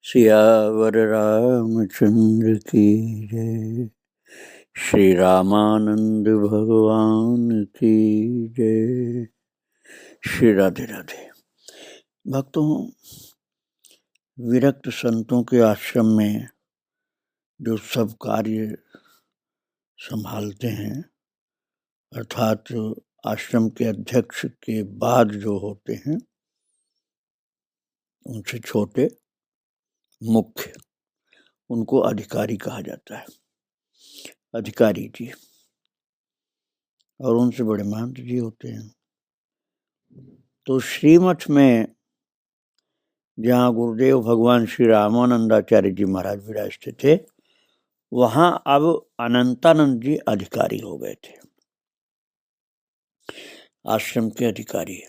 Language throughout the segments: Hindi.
सियावर रामचंद्र की जय। श्री रामानंद भगवान की जय। श्री राधे राधे। भक्तों, विरक्त संतों के आश्रम में जो सब कार्य संभालते हैं, अर्थात आश्रम के अध्यक्ष के बाद जो होते हैं, उनसे छोटे मुख्य, उनको अधिकारी कहा जाता है। अधिकारी जी, और उनसे बड़े महंत जी होते हैं। तो श्रीमठ में जहाँ गुरुदेव भगवान श्री रामानंदाचार्य जी महाराज विराजते थे, वहां अब अनंतानंद जी अधिकारी हो गए थे, आश्रम के अधिकारी।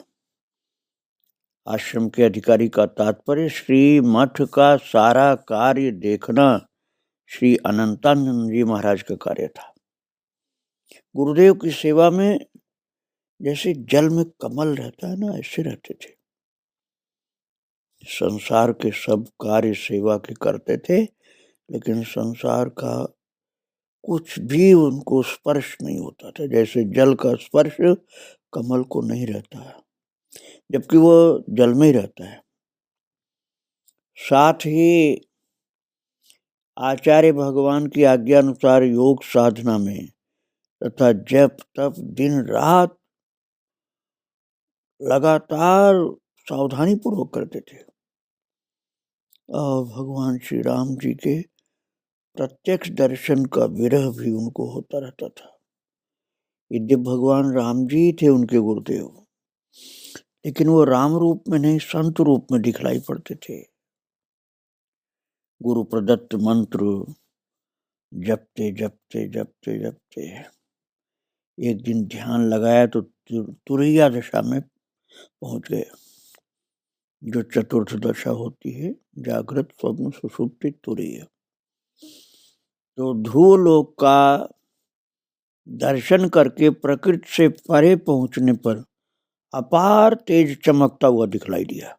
आश्रम के अधिकारी का तात्पर्य श्री मठ का सारा कार्य देखना श्री अनंतानंद जी महाराज का कार्य था। गुरुदेव की सेवा में जैसे जल में कमल रहता है ना, ऐसे रहते थे। संसार के सब कार्य सेवा के करते थे, लेकिन संसार का कुछ भी उनको स्पर्श नहीं होता था। जैसे जल का स्पर्श कमल को नहीं रहता है, जबकि वो जल में ही रहता है। साथ ही आचार्य भगवान की आज्ञा अनुसार योग साधना में तथा जप तप दिन रात लगातार सावधानी पूर्वक करते थे। और भगवान श्री राम जी के प्रत्यक्ष दर्शन का विरह भी उनको होता रहता था। यद्यपि भगवान राम जी थे उनके गुरुदेव, लेकिन वो राम रूप में नहीं, संत रूप में दिखलाई पड़ते थे। गुरु प्रदत्त मंत्र जपते जपते जपते जपते एक दिन ध्यान लगाया तो तुरैया दशा में पहुंच गए, जो चतुर्थ दशा होती है, जागृत स्वप्न सुषुप्ति तुरैया। तो ध्रुव लोक का दर्शन करके प्रकृति से परे पहुंचने पर अपार तेज चमकता हुआ दिखलाई दिया।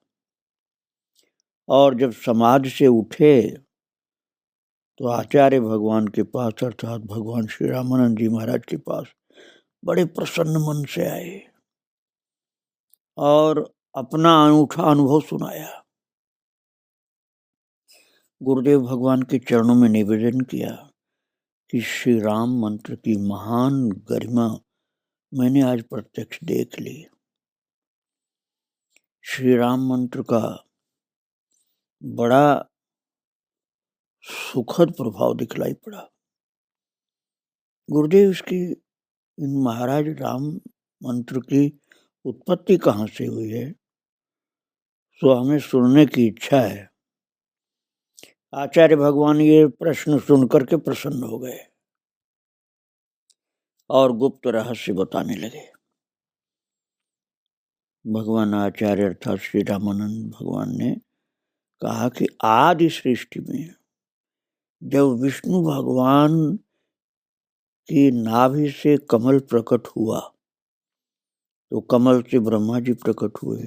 और जब समाधि से उठे तो आचार्य भगवान के पास, अर्थात भगवान श्री रामानंद जी महाराज के पास बड़े प्रसन्न मन से आए और अपना अनूठा अनुभव सुनाया। गुरुदेव भगवान के चरणों में निवेदन किया कि श्री राम मंत्र की महान गरिमा मैंने आज प्रत्यक्ष देख ली। श्री राम मंत्र का बड़ा सुखद प्रभाव दिखलाई पड़ा। गुरुदेव, इसकी इन महाराज राम मंत्र की उत्पत्ति कहाँ से हुई है, तो हमें सुनने की इच्छा है। आचार्य भगवान ये प्रश्न सुनकर के प्रसन्न हो गए और गुप्त रहस्य बताने लगे। भगवान आचार्य अर्थात श्री रामानंद भगवान ने कहा कि आदि सृष्टि में जब विष्णु भगवान की नाभि से कमल प्रकट हुआ तो कमल से ब्रह्मा जी प्रकट हुए।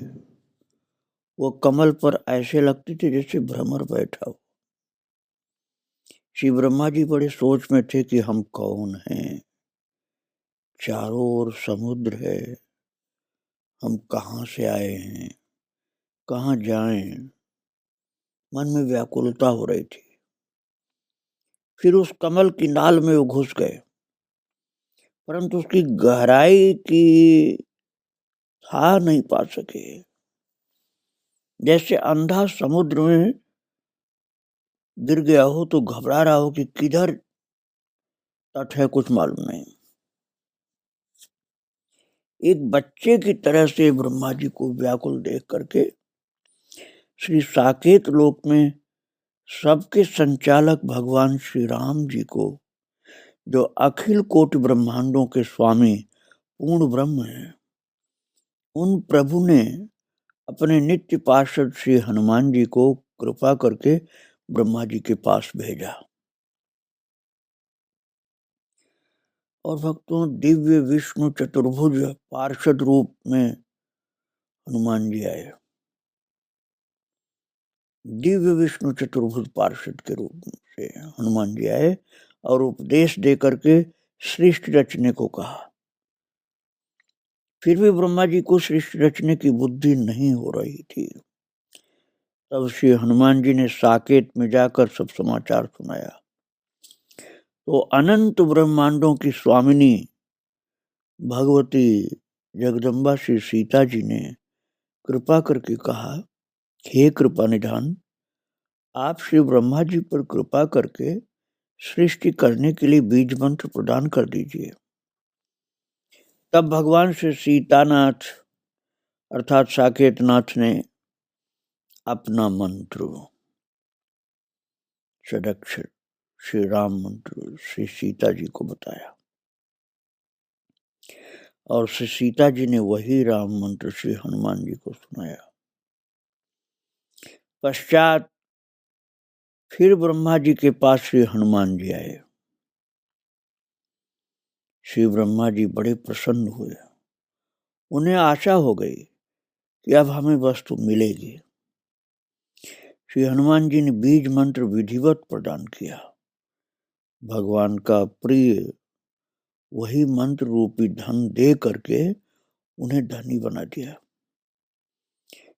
वो कमल पर ऐसे लगते थे जैसे भ्रमर बैठा हो। श्री ब्रह्मा जी बड़े सोच में थे कि हम कौन हैं, चारों ओर समुद्र है, हम कहाँ से आए हैं, कहाँ जाएं, मन में व्याकुलता हो रही थी। फिर उस कमल की नाल में वो घुस गए, परंतु उसकी गहराई की था नहीं पा सके। जैसे अंधा समुद्र में गिर गया हो तो घबरा रहा हो कि किधर तट है, कुछ मालूम नहीं। एक बच्चे की तरह से ब्रह्मा जी को व्याकुल देख करके श्री साकेत लोक में सबके संचालक भगवान श्री राम जी को, जो अखिल कोटि ब्रह्मांडों के स्वामी पूर्ण ब्रह्म हैं, उन प्रभु ने अपने नित्य पार्षद श्री हनुमान जी को कृपा करके ब्रह्मा जी के पास भेजा। और भक्तों, दिव्य विष्णु चतुर्भुज पार्षद रूप में हनुमान जी आए। दिव्य विष्णु चतुर्भुज पार्षद के रूप से हनुमान जी आए और उपदेश दे करके सृष्टि रचने को कहा। फिर भी ब्रह्मा जी को सृष्टि रचने की बुद्धि नहीं हो रही थी। तब श्री हनुमान जी ने साकेत में जाकर सब समाचार सुनाया। तो अनंत ब्रह्मांडों की स्वामिनी भगवती जगदम्बा श्री सीता जी ने कृपा करके कहा, हे कृपा निधान, आप श्री ब्रह्मा जी पर कृपा करके सृष्टि करने के लिए बीज मंत्र प्रदान कर दीजिए। तब भगवान श्री सीतानाथ अर्थात साकेतनाथ ने अपना मंत्र षडक्षर श्री राम मंत्र श्री सीता जी को बताया और श्री सीता जी ने वही राम मंत्र श्री हनुमान जी को सुनाया। पश्चात फिर ब्रह्मा जी के पास श्री हनुमान जी आए। श्री ब्रह्मा जी बड़े प्रसन्न हुए। उन्हें आशा हो गई कि अब हमें वस्तु मिलेगी। श्री हनुमान जी ने बीज मंत्र विधिवत प्रदान किया। भगवान का प्रिय वही मंत्र रूपी धन दे करके उन्हें धनी बना दिया।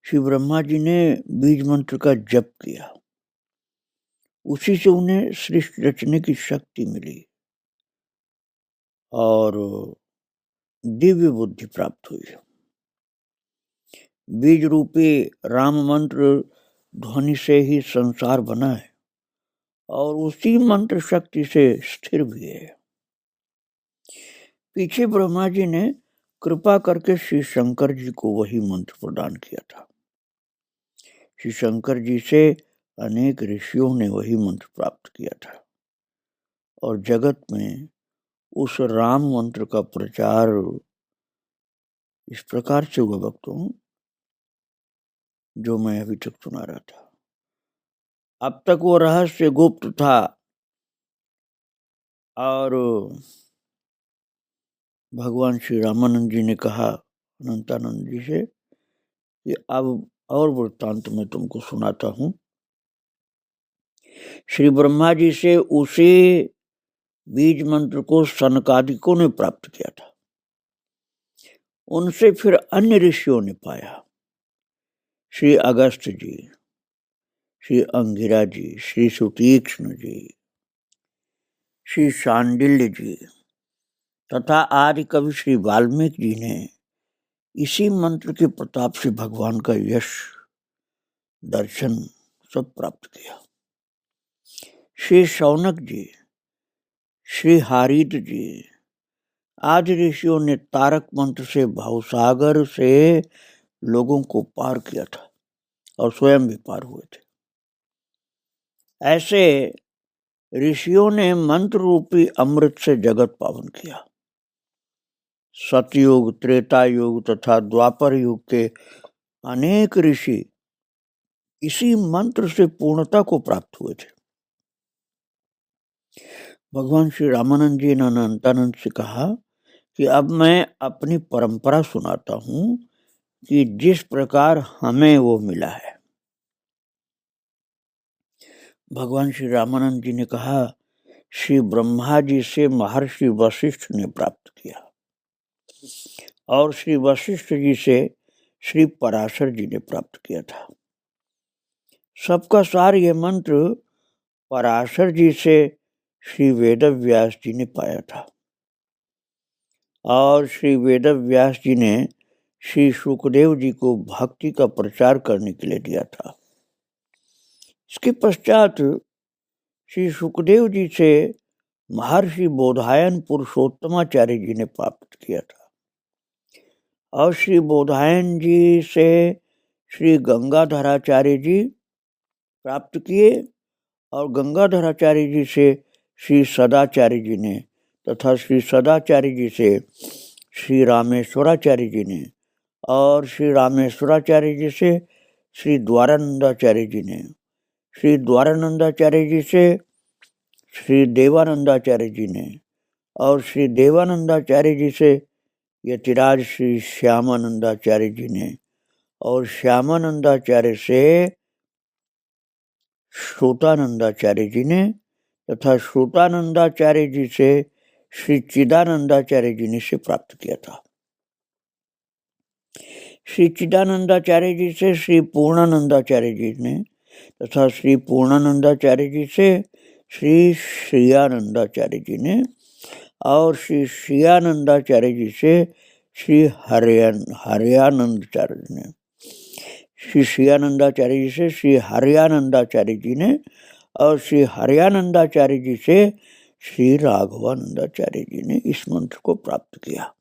श्री ब्रह्मा जी ने बीज मंत्र का जप किया। उसी से उन्हें सृष्टि रचने की शक्ति मिली और दिव्य बुद्धि प्राप्त हुई। बीज रूपी राम मंत्र ध्वनि से ही संसार बना है और उसी मंत्र शक्ति से स्थिर भी है। पीछे ब्रह्मा जी ने कृपा करके श्री शंकर जी को वही मंत्र प्रदान किया था। श्री शंकर जी से अनेक ऋषियों ने वही मंत्र प्राप्त किया था और जगत में उस राम मंत्र का प्रचार इस प्रकार से हुआ भक्तों, जो मैं अभी तक सुना रहा था। अब तक वो रहस्य गुप्त था और भगवान श्री रामानंद जी ने कहा अनंतानंद जी से कि अब और वृत्तांत में तुमको सुनाता हूं। श्री ब्रह्मा जी से उसी बीज मंत्र को सनकादिकों ने प्राप्त किया था। उनसे फिर अन्य ऋषियों ने पाया। श्री अगस्त्य जी, श्री अंगिरा जी, श्री सुतीक्ष्ण जी, श्री शांडिल्य जी तथा आदि कवि श्री वाल्मीकि जी ने इसी मंत्र के प्रताप से भगवान का यश दर्शन सब प्राप्त किया। श्री शौनक जी, श्री हारित जी आदि ऋषियों ने तारक मंत्र से भवसागर से लोगों को पार किया था और स्वयं भी पार हुए थे। ऐसे ऋषियों ने मंत्र रूपी अमृत से जगत पावन किया। सतयुग, त्रेता युग तथा द्वापर युग के अनेक ऋषि इसी मंत्र से पूर्णता को प्राप्त हुए थे। भगवान श्री रामानंद जी ने अनंतानंद से कहा कि अब मैं अपनी परंपरा सुनाता हूं कि जिस प्रकार हमें वो मिला है। भगवान श्री रामानंद जी ने कहा, श्री ब्रह्मा जी से महर्षि वशिष्ठ ने प्राप्त किया और श्री वशिष्ठ जी से श्री पराशर जी ने प्राप्त किया था। सबका सार ये मंत्र पराशर जी से श्री वेदव्यास जी ने पाया था और श्री वेदव्यास जी ने श्री सुखदेव जी को भक्ति का प्रचार करने के लिए दिया था। इसके पश्चात श्री सुखदेव जी से महर्षि बोधायन पुरुषोत्तमाचार्य जी ने प्राप्त किया था और श्री बोधायन जी से श्री गंगाधराचार्य जी प्राप्त किए और गंगाधराचार्य जी से श्री सदाचार्य जी ने तथा श्री सदाचार्य जी से श्री रामेश्वराचार्य जी ने और श्री रामेश्वराचार्य जी से श्री द्वारानंदाचार्य जी ने, श्री द्वारानंदाचार्य जी से श्री देवानंदाचार्य जी ने और श्री देवानंदाचार्य जी से यतिराज श्री श्यामानंदाचार्य जी ने और श्यामानंदाचार्य से श्रोतानंदाचार्य जी ने तथा श्रोतानंदाचार्य जी से श्री चिदानंदाचार्य जी ने से प्राप्त किया था। श्री चिदानंदाचार्य जी से श्री पूर्णानंदाचार्य जी ने तथा श्री पूर्णानंदाचार्य जी से श्री श्रीयानंदाचार्य जी ने और श्री श्रीयानंदाचार्य जी से श्री हरियानंदाचार्य जी ने, श्री श्रीयानंदाचार्य जी से श्री हरियानंदाचार्य जी ने और श्री हरियानंदाचार्य जी से श्री राघवानंदाचार्य जी ने इस मंत्र को प्राप्त किया।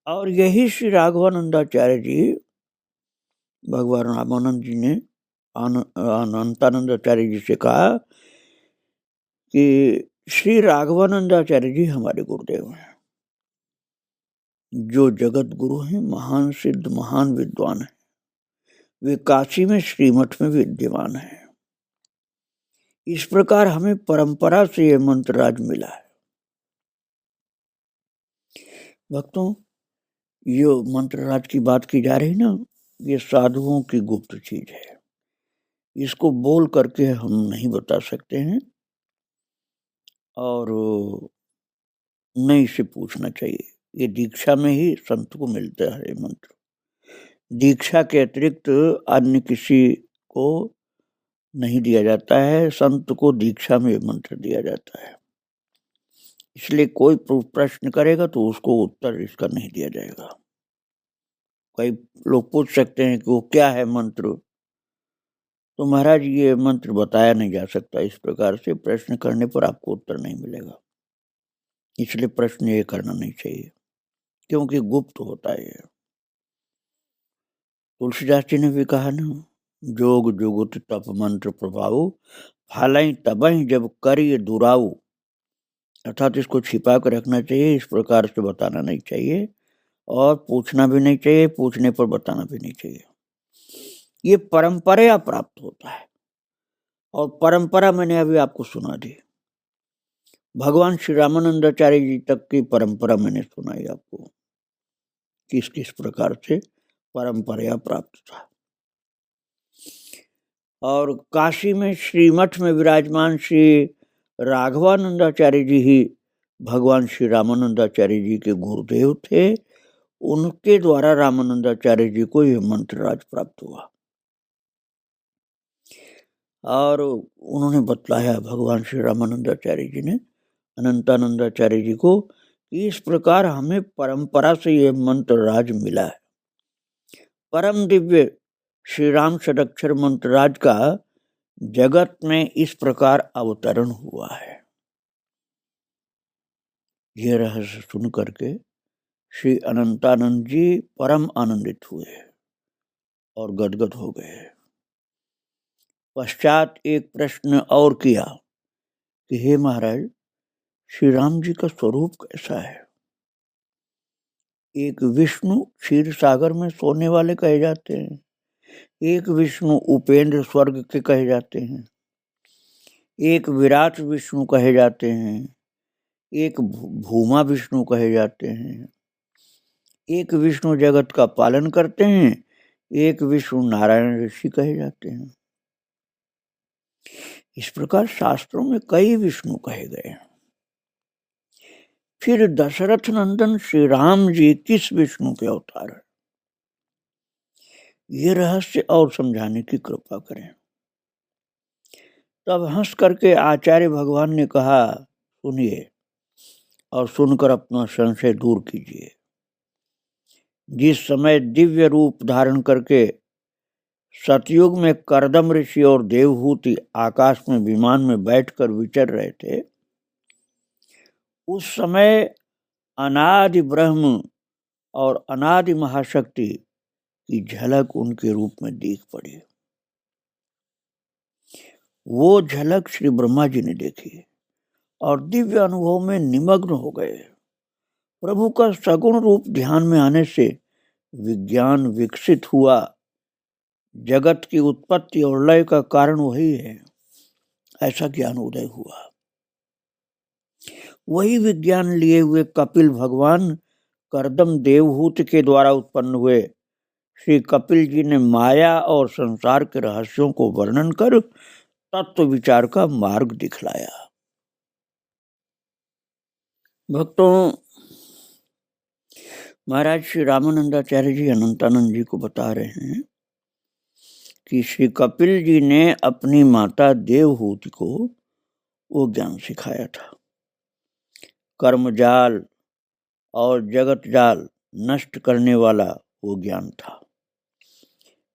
और यही श्री राघवानंदाचार्य जी भगवान रामानंद जी ने अनंतानंदाचार्य जी से कहा कि श्री राघवानंदाचार्य जी हमारे गुरुदेव हैं, जो जगत गुरु हैं, महान सिद्ध महान विद्वान हैं। वे काशी में श्रीमठ में विद्यमान हैं। इस प्रकार हमें परंपरा से यह मंत्र राज मिला है। भक्तों, ये मंत्र राज की बात की जा रही ना, ये साधुओं की गुप्त चीज है। इसको बोल करके हम नहीं बता सकते हैं और नहीं इसे पूछना चाहिए। ये दीक्षा में ही संत को मिलता है मंत्र। दीक्षा के अतिरिक्त अन्य किसी को नहीं दिया जाता है। संत को दीक्षा में मंत्र दिया जाता है। इसलिए कोई प्रश्न करेगा तो उसको उत्तर इसका नहीं दिया जाएगा। कई लोग पूछ सकते हैं कि वो क्या है मंत्र, तो महाराज ये मंत्र बताया नहीं जा सकता। इस प्रकार से प्रश्न करने पर आपको उत्तर नहीं मिलेगा। इसलिए प्रश्न ये करना नहीं चाहिए, क्योंकि गुप्त होता है। तुलसीदास जी ने भी कहा ना, जोग जुगुत तप मंत्र प्रभाव फालई तबई जब करिए दुराऊ। अर्थात इसको छिपा कर रखना चाहिए। इस प्रकार से बताना नहीं चाहिए और पूछना भी नहीं चाहिए, पूछने पर बताना भी नहीं चाहिए। ये परंपरा प्राप्त होता है और परंपरा मैंने अभी आपको सुना दी। भगवान श्री रामानंदाचार्य जी तक की परंपरा मैंने सुनाई आपको, किस किस प्रकार से परंपरा प्राप्त था। और काशी में श्रीमठ में विराजमान श्री राघवानंदाचार्य जी ही भगवान श्री रामानंदाचार्य जी के गुरुदेव थे। उनके द्वारा रामानंदाचार्य जी को यह मंत्र राज प्राप्त हुआ और उन्होंने बतलाया, भगवान श्री रामानंदाचार्य जी ने अनंतानंदाचार्य जी को, इस प्रकार हमें परंपरा से यह मंत्र राज मिला है। परम दिव्य श्री राम षडक्षर मंत्र राज का जगत में इस प्रकार अवतरण हुआ है। यह रहस्य सुन करके श्री अनंतानंद जी परम आनंदित हुए और गदगद हो गए। पश्चात एक प्रश्न और किया कि हे महाराज, श्री राम जी का स्वरूप कैसा है? एक विष्णु क्षीर सागर में सोने वाले कहे जाते हैं, एक विष्णु उपेंद्र स्वर्ग के कहे जाते हैं, एक विराट विष्णु कहे जाते हैं, एक भूमा विष्णु कहे जाते हैं, एक विष्णु जगत का पालन करते हैं, एक विष्णु नारायण ऋषि कहे जाते हैं। इस प्रकार शास्त्रों में कई विष्णु कहे गए हैं। फिर दशरथ नंदन श्री राम जी किस विष्णु के अवतार है? ये रहस्य और समझाने की कृपा करें। तब हंस करके आचार्य भगवान ने कहा, सुनिए और सुनकर अपना संशय दूर कीजिए। जिस समय दिव्य रूप धारण करके सतयुग में करदम ऋषि और देवहूति आकाश में विमान में बैठकर विचर रहे थे, उस समय अनादि ब्रह्म और अनादि महाशक्ति की झलक उनके रूप में दिख पड़ी। वो झलक श्री ब्रह्मा जी ने देखी और दिव्य अनुभव में निमग्न हो गए। प्रभु का सगुण रूप ध्यान में आने से विज्ञान विकसित हुआ। जगत की उत्पत्ति और लय का कारण वही है, ऐसा ज्ञान उदय हुआ। वही विज्ञान लिए हुए कपिल भगवान करदम देवहूति के द्वारा उत्पन्न हुए श्री कपिल जी ने माया और संसार के रहस्यों को वर्णन कर तत्व विचार का मार्ग दिखलाया। भक्तों, महाराज श्री रामानंदाचार्य जी अनंतानंद जी को बता रहे हैं कि श्री कपिल जी ने अपनी माता देवहूति को वो ज्ञान सिखाया था। कर्म जाल और जगत जाल नष्ट करने वाला वो ज्ञान था।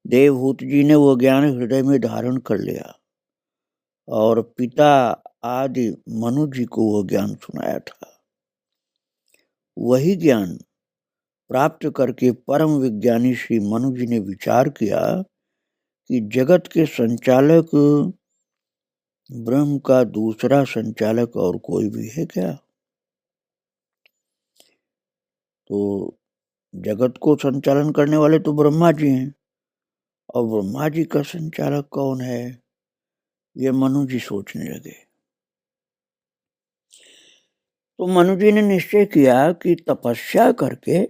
देवहूति जी ने वो ज्ञान हृदय में धारण कर लिया और पिता आदि मनु जी को वो ज्ञान सुनाया था। वही ज्ञान प्राप्त करके परम विज्ञानी श्री मनु जी ने विचार किया कि जगत के संचालक ब्रह्म का दूसरा संचालक और कोई भी है क्या? तो जगत को संचालन करने वाले तो ब्रह्मा जी हैं, और ब्रह्मा जी का संचालक कौन है? ये मनु जी सोचने लगे। तो मनु जी ने निश्चय किया कि तपस्या करके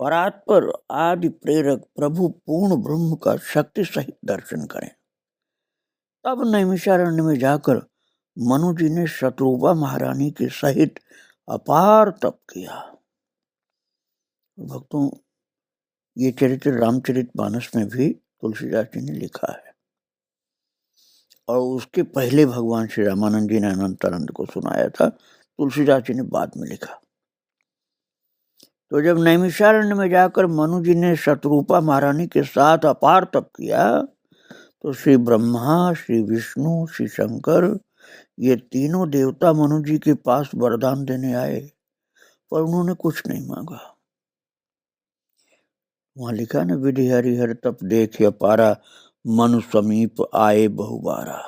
परात्पर आदि प्रेरक प्रभु पूर्ण ब्रह्म का शक्ति सहित दर्शन करें। तब नैमिषारण्य में जाकर मनु जी ने शत्रुपा महारानी के सहित अपार तप किया। भक्तों, ये चरित्र रामचरितमानस में भी तुलसीदास जी ने लिखा है, और उसके पहले भगवान श्री रामानंद जी ने अनंतानंद को सुनाया था। तुलसीदास जी ने बाद में लिखा। तो जब नैमिषारण्य में जाकर मनु जी ने शत्रुपा महारानी के साथ अपार तप किया, तो श्री ब्रह्मा, श्री विष्णु, श्री शंकर, ये तीनों देवता मनु जी के पास वरदान देने आए, पर उन्होंने कुछ नहीं मांगा। वहां लिखा न, विधि हरिहर तप देख अपारा, मनु समीप आए बहुबारा।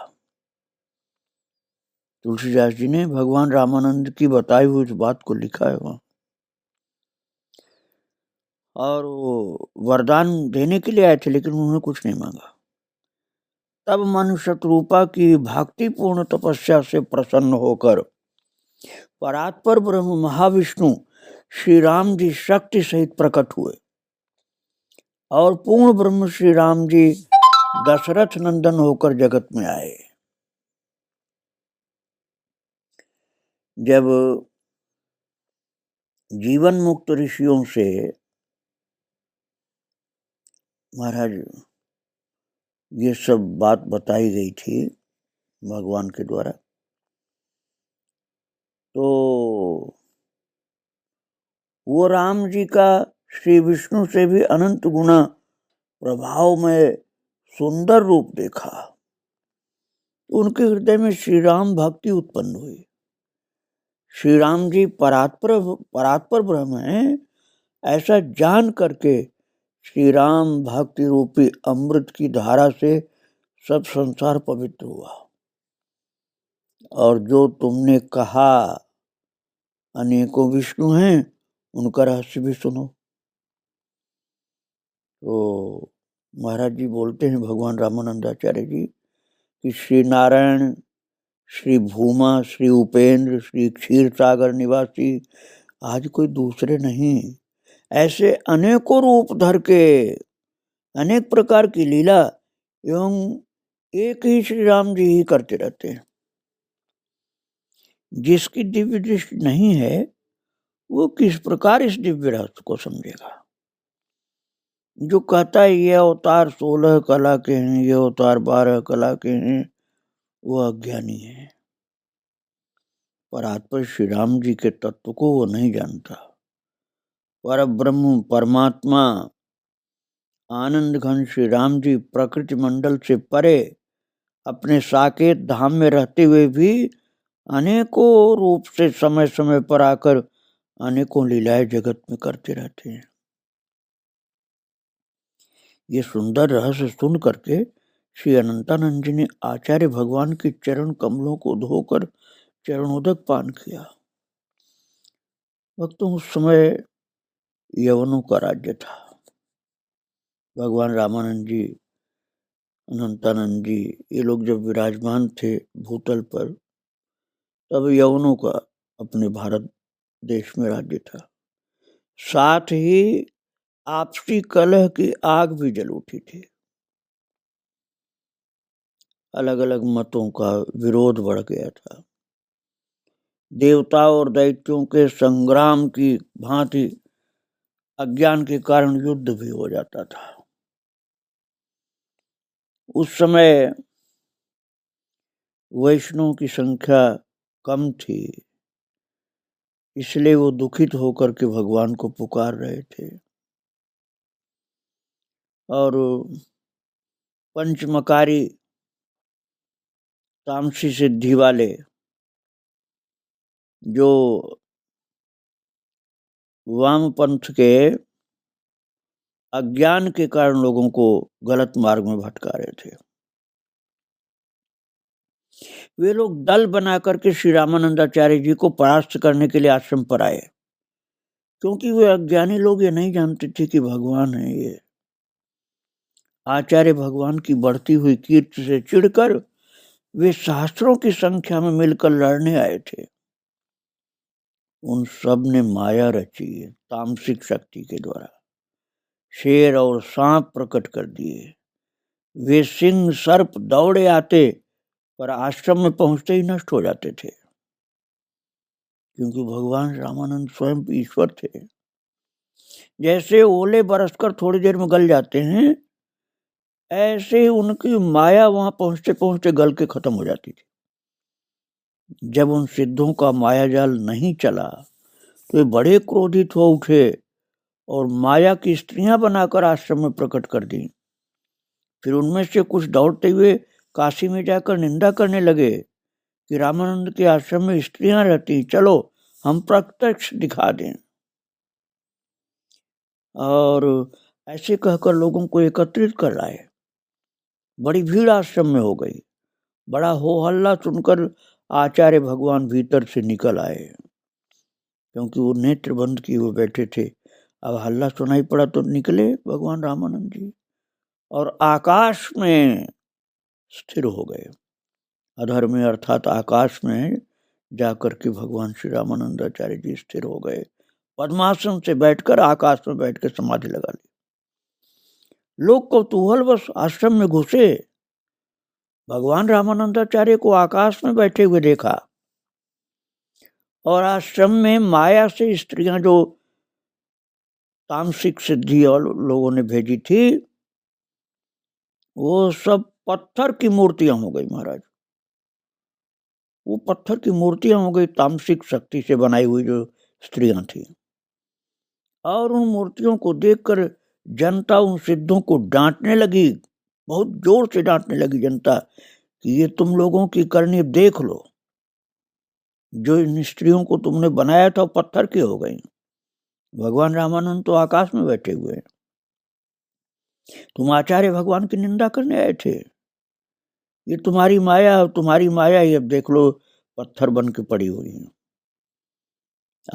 तुलसीदास जी ने भगवान रामानंद की बताई हुई इस बात को लिखा है वहां, और वो वरदान देने के लिए आए थे, लेकिन उन्होंने कुछ नहीं मांगा। तब मनु शत्रुपा की भक्तिपूर्ण तपस्या से प्रसन्न होकर परात्पर ब्रह्म महाविष्णु श्री राम जी शक्ति सहित प्रकट हुए, और पूर्ण ब्रह्म श्री राम जी दशरथ नंदन होकर जगत में आए। जब जीवन मुक्त ऋषियों से महाराज ये सब बात बताई गई थी भगवान के द्वारा, तो वो राम जी का श्री विष्णु से भी अनंत गुना प्रभाव में सुंदर रूप देखा। उनके हृदय में श्री राम भक्ति उत्पन्न हुई। श्री राम जी परात्पर ब्रह्म हैं, ऐसा जान करके श्री राम भक्ति रूपी अमृत की धारा से सब संसार पवित्र हुआ। और जो तुमने कहा अनेकों विष्णु हैं, उनका रहस्य भी सुनो। तो महाराज जी बोलते हैं, भगवान रामानंदाचार्य जी, कि श्री नारायण, श्री भूमा, श्री उपेंद्र, श्री क्षीर सागर निवासी, आज कोई दूसरे नहीं, ऐसे अनेकों रूप धर के अनेक प्रकार की लीला एवं एक ही श्री राम जी ही करते रहते हैं। जिसकी दिव्य दृष्टि नहीं है, वो किस प्रकार इस दिव्य रहस्य को समझेगा। जो कहता है ये अवतार 16 कला के हैं, ये अवतार 12 कला के हैं, वो अज्ञानी है। परात्पर श्री राम जी के तत्व को वो नहीं जानता। पर ब्रह्म परमात्मा आनंद घन श्री राम जी प्रकृति मंडल से परे अपने साकेत धाम में रहते हुए भी अनेकों रूप से समय समय पर आकर अनेकों लीलाएं जगत में करते रहते हैं। ये सुंदर रहस्य सुन करके श्री अनंतानंद जी ने आचार्य भगवान के चरण कमलों को धोकर चरणोदक पान किया। भक्तों, उस समय यवनों का राज्य था। भगवान रामानंद जी, अनंतानंद जी, ये लोग जब विराजमान थे भूतल पर, तब यवनों का अपने भारत देश में राज्य था। साथ ही आपसी कलह की आग भी जल उठी थी। अलग अलग मतों का विरोध बढ़ गया था। देवता और दैत्यों के संग्राम की भांति अज्ञान के कारण युद्ध भी हो जाता था। उस समय वैष्णव की संख्या कम थी, इसलिए वो दुखित होकर के भगवान को पुकार रहे थे। और पंचमकारी तामसी सिद्धि वाले जो वामपंथ के अज्ञान के कारण लोगों को गलत मार्ग में भटका रहे थे, वे लोग दल बना करके श्री रामानंदाचार्य जी को परास्त करने के लिए आश्रम पर आए, क्योंकि वे अज्ञानी लोग ये नहीं जानते थे कि भगवान है ये। आचार्य भगवान की बढ़ती हुई कीर्ति से चिढ़कर वे सहस्त्रों की संख्या में मिलकर लड़ने आए थे। उन सब ने माया रची तामसिक शक्ति के द्वारा, शेर और सांप प्रकट कर दिए। वे सिंह सर्प दौड़े आते, पर आश्रम में पहुंचते ही नष्ट हो जाते थे, क्योंकि भगवान रामानंद स्वयं ईश्वर थे। जैसे ओले बरसकर थोड़ी देर में गल जाते हैं, ऐसे ही उनकी माया वहां पहुंचते पहुंचते गल के खत्म हो जाती थी। जब उन सिद्धों का माया जाल नहीं चला तो वे बड़े क्रोधित हो उठे और माया की स्त्रियां बनाकर आश्रम में प्रकट कर दी। फिर उनमें से कुछ दौड़ते हुए काशी में जाकर निंदा करने लगे कि रामानंद के आश्रम में स्त्रियां रहती, चलो हम प्रत्यक्ष दिखा दें। और ऐसे कहकर लोगों को एकत्रित कर लाए। बड़ी भीड़ आश्रम में हो गई। बड़ा हो हल्ला सुनकर आचार्य भगवान भीतर से निकल आए, क्योंकि वो नेत्र बंद किए हुए बैठे थे। अब हल्ला सुनाई पड़ा तो निकले भगवान रामानंद जी और आकाश में स्थिर हो गए। अधर में अर्थात आकाश में जाकर के भगवान श्री रामानंदाचार्य जी स्थिर हो गए। पद्मासन से बैठकर आकाश में बैठकर समाधि लगा ली। लोग कौतूहलवश आश्रम में घुसे, भगवान रामानंदाचार्य को आकाश में बैठे हुए देखा और आश्रम में माया से स्त्रियां जो तामसिक सिद्धि और लोगों ने भेजी थी, वो सब पत्थर की मूर्तियां हो गई महाराज। वो पत्थर की मूर्तियां हो गई तामसिक शक्ति से बनाई हुई जो स्त्रियां थी। और उन मूर्तियों को देखकर जनता उन सिद्धों को डांटने लगी, बहुत जोर से डांटने लगी जनता कि ये तुम लोगों की करनी देख लो, जो इन स्त्रियों को तुमने बनाया था पत्थर की हो गई। भगवान रामानंद तो आकाश में बैठे हुए हैं, तुम आचार्य भगवान की निंदा करने आए थे। ये तुम्हारी माया ही अब देख लो पत्थर बन के पड़ी हुई है।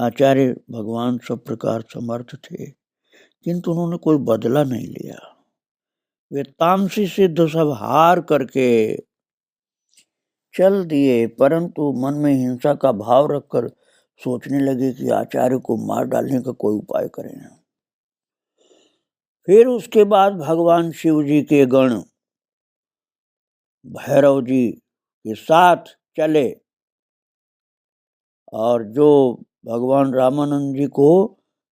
आचार्य भगवान सब प्रकार समर्थ थे, किंतु उन्होंने कोई बदला नहीं लिया। वे तामसी सिद्ध सब हार करके चल दिए, परंतु मन में हिंसा का भाव रखकर सोचने लगे कि आचार्य को मार डालने का कोई उपाय करें। फिर उसके बाद भगवान शिव जी के गण भैरव जी के साथ चले और जो भगवान रामानंद जी को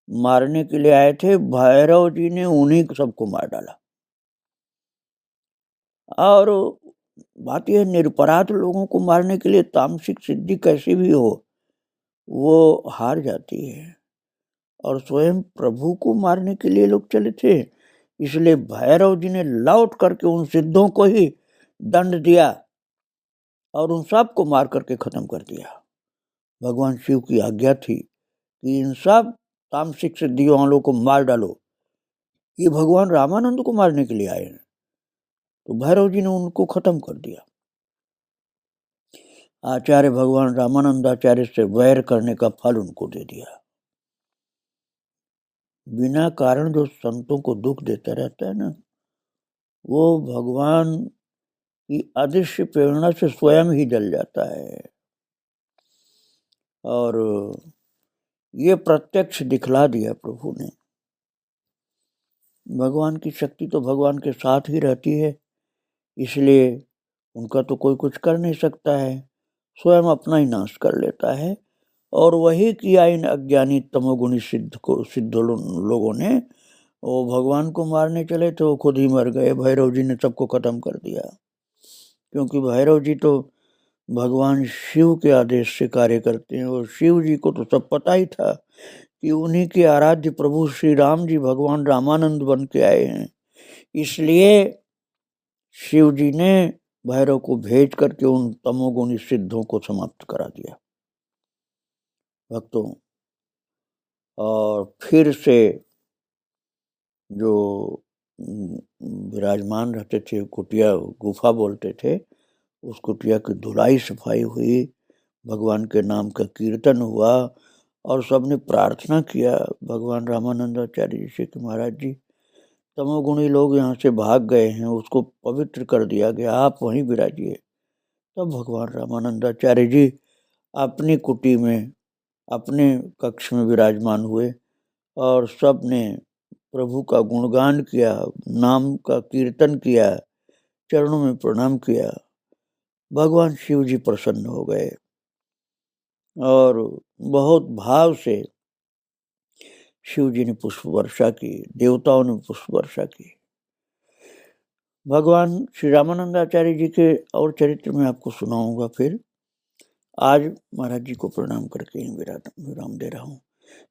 मारने के लिए आए थे, भैरव जी ने उन्हीं सबको मार डाला। और बात यह, निरपराध लोगों को मारने के लिए तामसिक सिद्धि कैसी भी हो वो हार जाती है, और स्वयं प्रभु को मारने के लिए लोग चले थे। इसलिए भैरव जी ने लौट करके उन सिद्धों को ही दंड दिया और उन सब को मार करके खत्म कर दिया। भगवान शिव की आज्ञा थी कि इन सब तामसिक सिद्धियों वालों को मार डालो। ये भगवान रामानंद को मारने के लिए आए हैं, तो भैरव जी ने उनको खत्म कर दिया। आचार्य भगवान रामानंदाचार्य से वैर करने का फल उनको दे दिया। बिना कारण जो संतों को दुख देता रहता है ना, वो भगवान की अदृश्य प्रेरणा से स्वयं ही जल जाता है। और ये प्रत्यक्ष दिखला दिया प्रभु ने। भगवान की शक्ति तो भगवान के साथ ही रहती है, इसलिए उनका तो कोई कुछ कर नहीं सकता है, स्वयं अपना ही नाश कर लेता है। और वही किया इन अज्ञानी तमोगुणी सिद्ध लोगों ने। वो भगवान को मारने चले तो वो खुद ही मर गए। भैरव जी ने सबको खत्म कर दिया, क्योंकि भैरव जी तो भगवान शिव के आदेश से कार्य करते हैं, और शिव जी को तो सब पता ही था कि उन्हीं के आराध्य प्रभु श्री राम जी भगवान रामानंद बन के आए हैं। इसलिए शिव जी ने भैरव को भेज करके उन तमोगुणी सिद्धों को समाप्त करा दिया भक्तों। और फिर से जो विराजमान रहते थे, कुटिया गुफा बोलते थे, उस कुटिया की धुलाई सफाई हुई, भगवान के नाम का कीर्तन हुआ, और सबने प्रार्थना किया भगवान रामानंदाचार्य जी से कि महाराज जी, तमोगुणी लोग यहाँ से भाग गए हैं, उसको पवित्र कर दिया गया, आप वहीं विराजिए। तब भगवान रामानंदाचार्य जी अपनी कुटी में, अपने कक्ष में विराजमान हुए, और सब ने प्रभु का गुणगान किया, नाम का कीर्तन किया, चरणों में प्रणाम किया। भगवान शिव जी प्रसन्न हो गए और बहुत भाव से शिव जी ने पुष्प वर्षा की, देवताओं ने पुष्प वर्षा की। भगवान श्री रामानंदाचार्य जी के और चरित्र में आपको सुनाऊंगा। फिर आज महाराज जी को प्रणाम करके ही विराम दे रहा हूँ।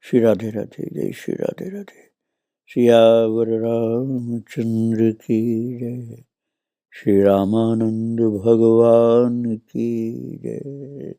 श्री राधे राधे, जय श्री राधे राधे। सियावर रामचंद्र की जय, श्री रामानंद भगवान की जय।